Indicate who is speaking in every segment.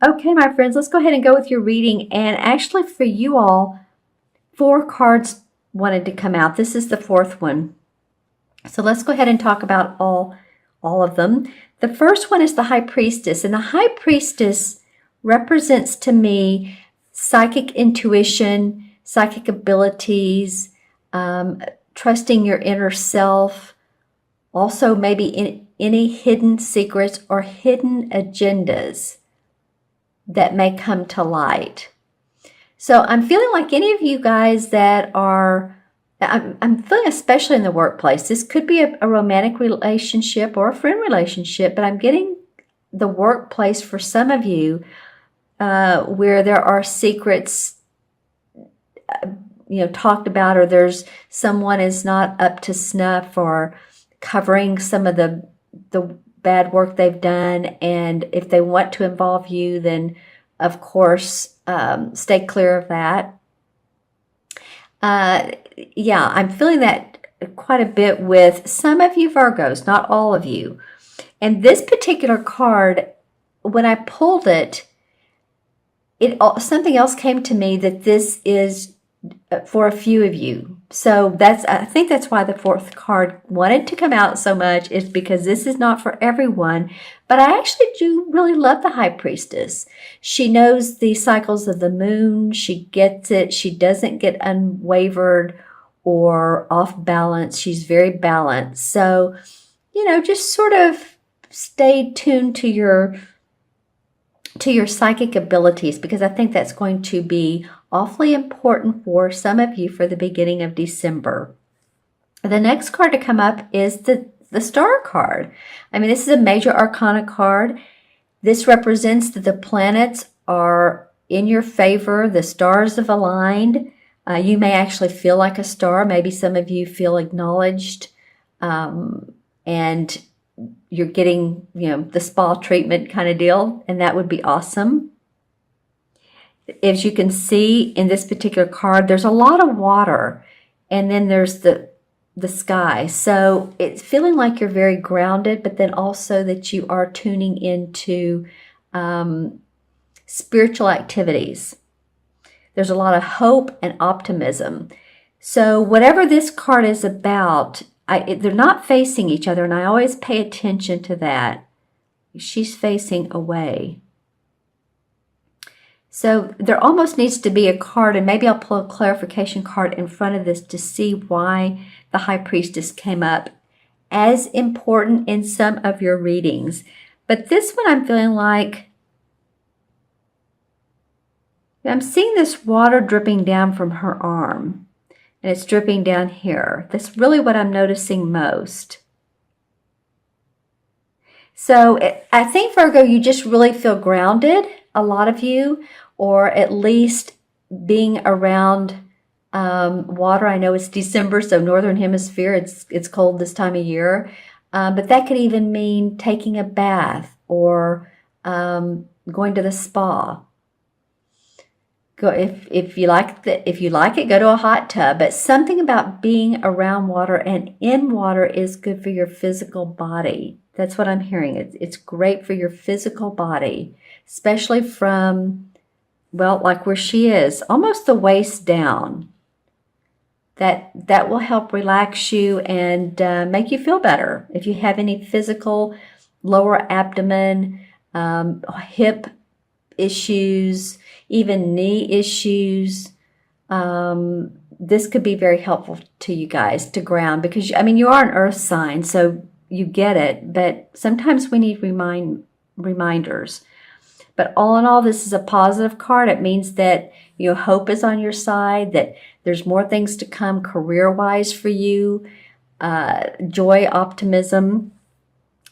Speaker 1: Okay, my friends, let's go ahead and go with your reading. And actually, for you all, 4 cards wanted to come out. This is the 4th one. So let's go ahead and talk about all of them. The first one is the High Priestess, and the High Priestess represents to me psychic intuition, psychic abilities, trusting your inner self, also maybe in any hidden secrets or hidden agendas that may come to light. So I'm feeling like any of you guys that are, I'm feeling especially in the workplace, this could be a romantic relationship or a friend relationship, but I'm getting the workplace for some of you where there are secrets, talked about, or there's someone is not up to snuff or covering some of the bad work they've done. And if they want to involve you, then of course, stay clear of that. Yeah, I'm feeling that quite a bit with some of you Virgos, not all of you. And this particular card, when I pulled it, something else came to me that this is for a few of you. So I think that's why the 4th card wanted to come out so much, is because this is not for everyone. But I actually do really love the High Priestess. She knows the cycles of the moon. She gets it. She doesn't get unwavered or off balance. She's very balanced. So, just sort of stay tuned to your psychic abilities, because I think that's going to be awfully important for some of you for the beginning of December. The next card to come up is the Star card. I mean, this is a major arcana card. This represents that the planets are in your favor. The stars have aligned. You may actually feel like a star. Maybe some of you feel acknowledged, and you're getting, the spa treatment kind of deal, and that would be awesome. As you can see in this particular card, there's a lot of water, and then there's the sky. So it's feeling like you're very grounded, but then also that you are tuning into spiritual activities. There's a lot of hope and optimism. So whatever this card is about, they're not facing each other, and I always pay attention to that. She's facing away. So there almost needs to be a card, and maybe I'll pull a clarification card in front of this to see why the High Priestess came up as important in some of your readings. But this one I'm feeling like I'm seeing this water dripping down from her arm, and it's dripping down here. That's really what I'm noticing most. So I think, Virgo, you just really feel grounded, a lot of you, or at least being around water. I know it's December, so Northern Hemisphere, it's cold this time of year. But that could even mean taking a bath or going to the spa. Go if you like it, go to a hot tub. But something about being around water and in water is good for your physical body. That's what I'm hearing. It's great for your physical body, especially from, well, like where she is, almost the waist down. That will help relax you and make you feel better. If you have any physical lower abdomen, hip issues, even knee issues, this could be very helpful to you guys to ground, because I mean, you are an earth sign, so you get it, but sometimes we need reminders. But all in all, this is a positive card. It means that hope is on your side, that there's more things to come career-wise for you, joy, optimism.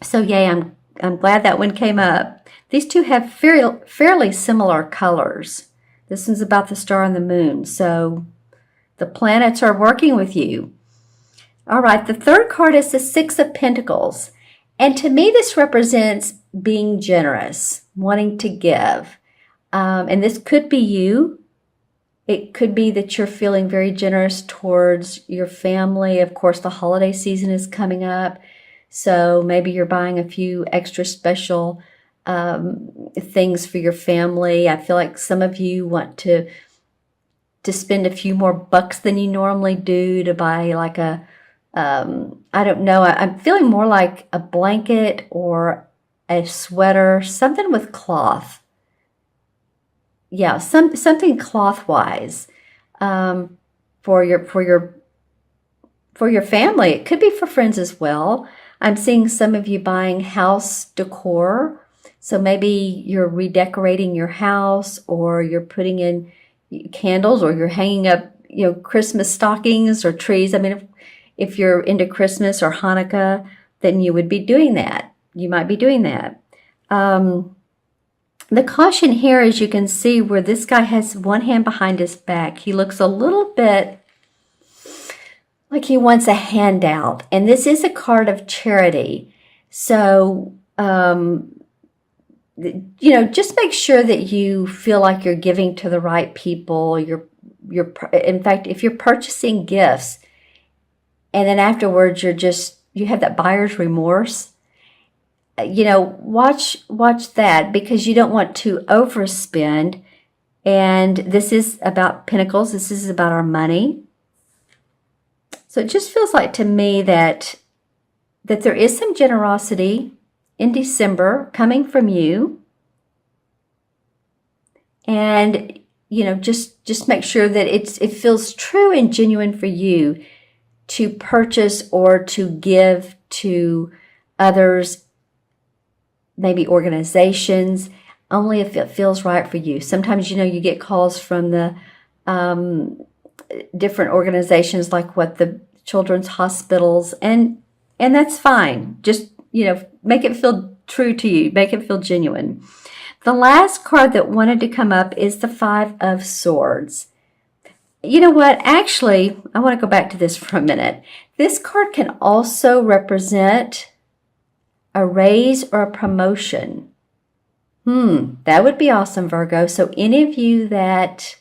Speaker 1: So yay, I'm glad that one came up. These two have fairly similar colors. This one's about the star and the moon, so the planets are working with you. All right, the third card is the Six of Pentacles. And to me, this represents being generous, wanting to give. And this could be you. It could be that you're feeling very generous towards your family. Of course, the holiday season is coming up. So maybe you're buying a few extra special things for your family. I feel like some of you want to spend a few more bucks than you normally do to buy like a, I don't know, I'm feeling more like a blanket or a sweater, something with cloth. Yeah, something cloth-wise, for your family. It could be for friends as well. I'm seeing some of you buying house decor. So maybe you're redecorating your house, or you're putting in candles, or you're hanging up, Christmas stockings or trees. I mean, if you're into Christmas or Hanukkah, then you would be doing that. You might be doing that. The caution here, as you can see, where this guy has one hand behind his back, he looks a little bit like he wants a handout. And this is a card of charity. So, just make sure that you feel like you're giving to the right people. In fact, if you're purchasing gifts and then afterwards you have that buyer's remorse, watch that, because you don't want to overspend. And this is about pentacles. This is about our money. So it just feels like to me that there is some generosity in December coming from you. And, just make sure that it feels true and genuine for you to purchase or to give to others, maybe organizations, only if it feels right for you. Sometimes, you get calls from the different organizations, like the children's hospitals, and that's fine. Just, make it feel true to you. Make it feel genuine. The last card that wanted to come up is the Five of Swords. You know what? Actually, I want to go back to this for a minute. This card can also represent a raise or a promotion. That would be awesome, Virgo. So any of you that,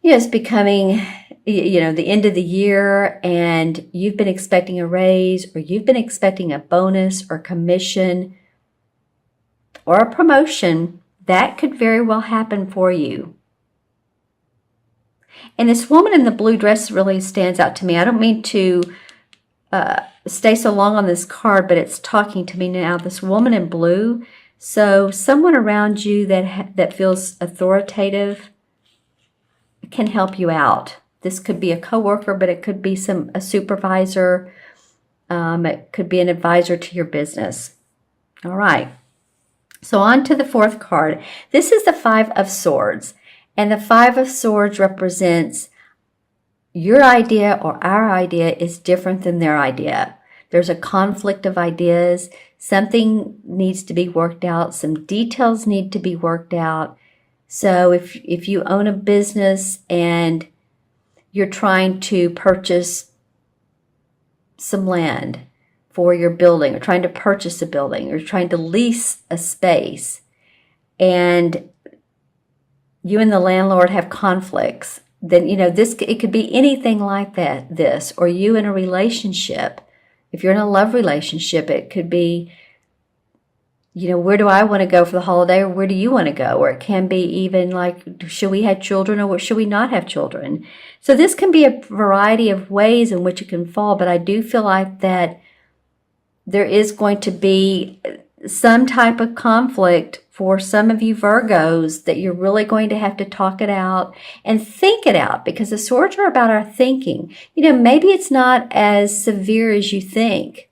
Speaker 1: it's becoming, the end of the year, and you've been expecting a raise, or you've been expecting a bonus or commission or a promotion, that could very well happen for you. And this woman in the blue dress really stands out to me. I don't mean to stay so long on this card, but it's talking to me now. This woman in blue. So someone around you that feels authoritative can help you out. This could be a coworker, but it could be a supervisor. It could be an advisor to your business. All right. So on to the fourth card. This is the Five of Swords. And the Five of Swords represents your idea or our idea is different than their idea. There's a conflict of ideas. Something needs to be worked out. Some details need to be worked out. So if you own a business and you're trying to purchase some land for your building, or trying to purchase a building, or trying to lease a space, and you and the landlord have conflicts, then, it could be anything like that, or you in a relationship. If you're in a love relationship, it could be, where do I want to go for the holiday, or where do you want to go? Or it can be even like, should we have children, or should we not have children? So this can be a variety of ways in which it can fall, but I do feel like that there is going to be some type of conflict for some of you Virgos, that you're really going to have to talk it out and think it out, because the swords are about our thinking. Maybe it's not as severe as you think.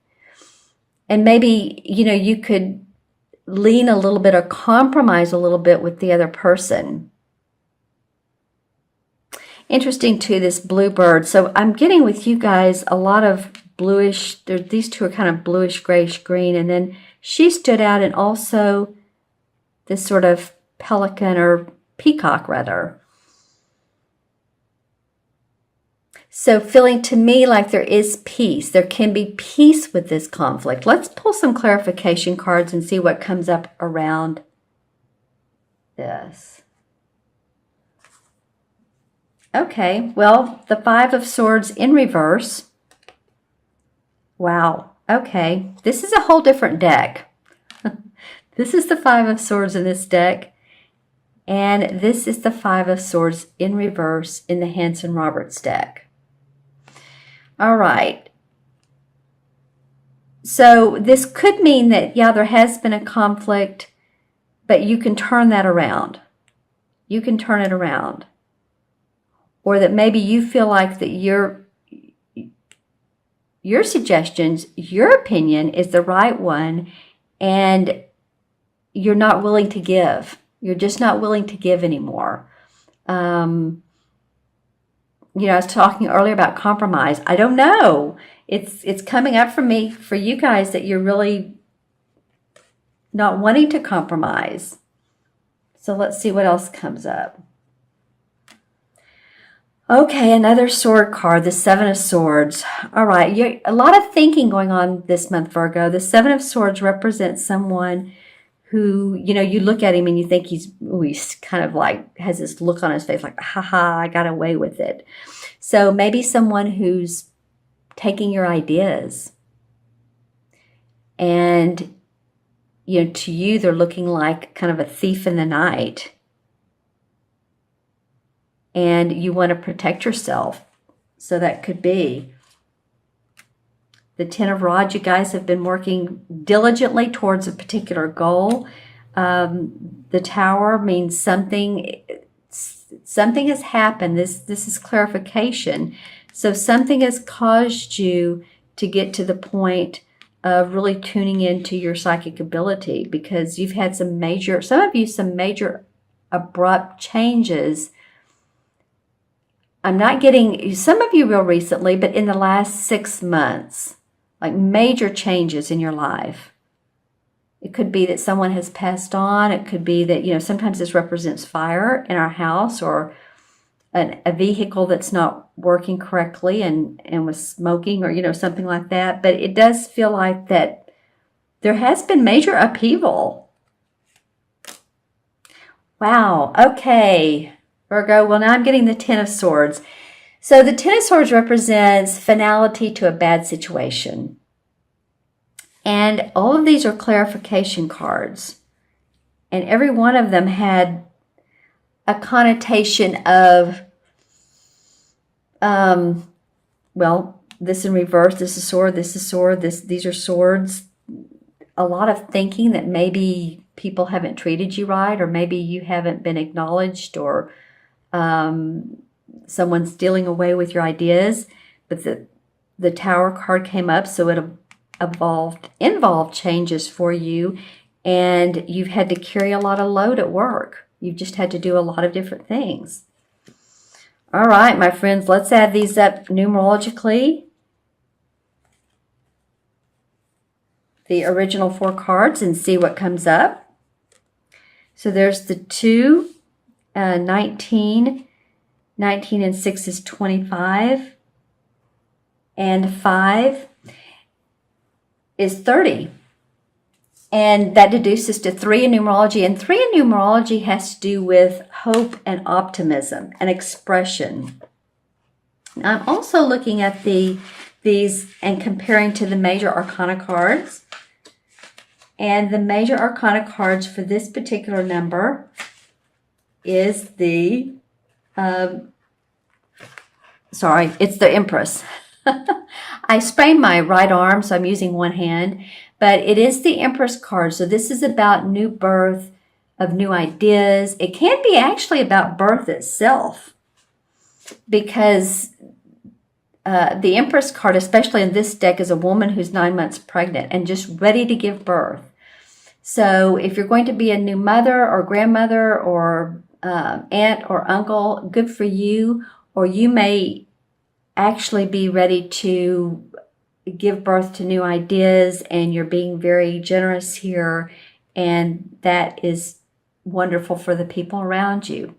Speaker 1: And maybe, you could lean a little bit or compromise a little bit with the other person. Interesting too, this bluebird. So I'm getting with you guys a lot of bluish, these two are kind of bluish, grayish green, and then she stood out, and also this sort of pelican, or peacock rather. So feeling to me like there is peace. There can be peace with this conflict. Let's pull some clarification cards and see what comes up around this. Okay, well, the Five of Swords in reverse. Wow, okay. This is a whole different deck. This is the Five of Swords in this deck, and this is the Five of Swords in reverse in the Hanson-Roberts deck. All right. So this could mean that, yeah, there has been a conflict, but you can turn that around. You can turn it around. Or that maybe you feel like that your suggestions, your opinion is the right one, and you're not willing to give. You're just not willing to give anymore. I was talking earlier about compromise. I don't know. It's coming up for me, for you guys, that you're really not wanting to compromise. So let's see what else comes up. Okay, another sword card, the Seven of Swords. All right, a lot of thinking going on this month, Virgo. The Seven of Swords represents someone who, you look at him and you think he's kind of like has this look on his face like, haha, I got away with it. So maybe someone who's taking your ideas, and to you they're looking like kind of a thief in the night, and you want to protect yourself. So that could be the Ten of Rods. You guys have been working diligently towards a particular goal. The Tower means something has happened. This is clarification. So something has caused you to get to the point of really tuning into your psychic ability, because you've had some major abrupt changes. I'm not getting some of you real recently, but in the last 6 months, like major changes in your life. It could be that someone has passed on. It could be that, sometimes this represents fire in our house, or a vehicle that's not working correctly and was smoking, or, something like that. But it does feel like that there has been major upheaval. Wow. Okay, Virgo. Well, now I'm getting the Ten of Swords. So the Ten of Swords represents finality to a bad situation. And all of these are clarification cards. And every one of them had a connotation of, this in reverse, this is sword, this is sword, these are swords. A lot of thinking that maybe people haven't treated you right, or maybe you haven't been acknowledged, or someone's stealing away with your ideas. But the Tower card came up, so it involved changes for you, and you've had to carry a lot of load at work. You've just had to do a lot of different things. All right, my friends, let's add these up numerologically. The original 4 cards, and see what comes up. So there's the 2, 19. 19 and 6 is 25. And 5 is 30. And that deduces to 3 in numerology. And 3 in numerology has to do with hope and optimism and expression. Now, I'm also looking at these and comparing to the major arcana cards. And the major arcana cards for this particular number is the, it's the Empress. I sprained my right arm, so I'm using one hand. But it is the Empress card. So this is about new birth of new ideas. It can be actually about birth itself, because the Empress card, especially in this deck, is a woman who's 9 months pregnant and just ready to give birth. So if you're going to be a new mother or grandmother or aunt or uncle, good for you. Or you may actually be ready to give birth to new ideas, and you're being very generous here, and that is wonderful for the people around you.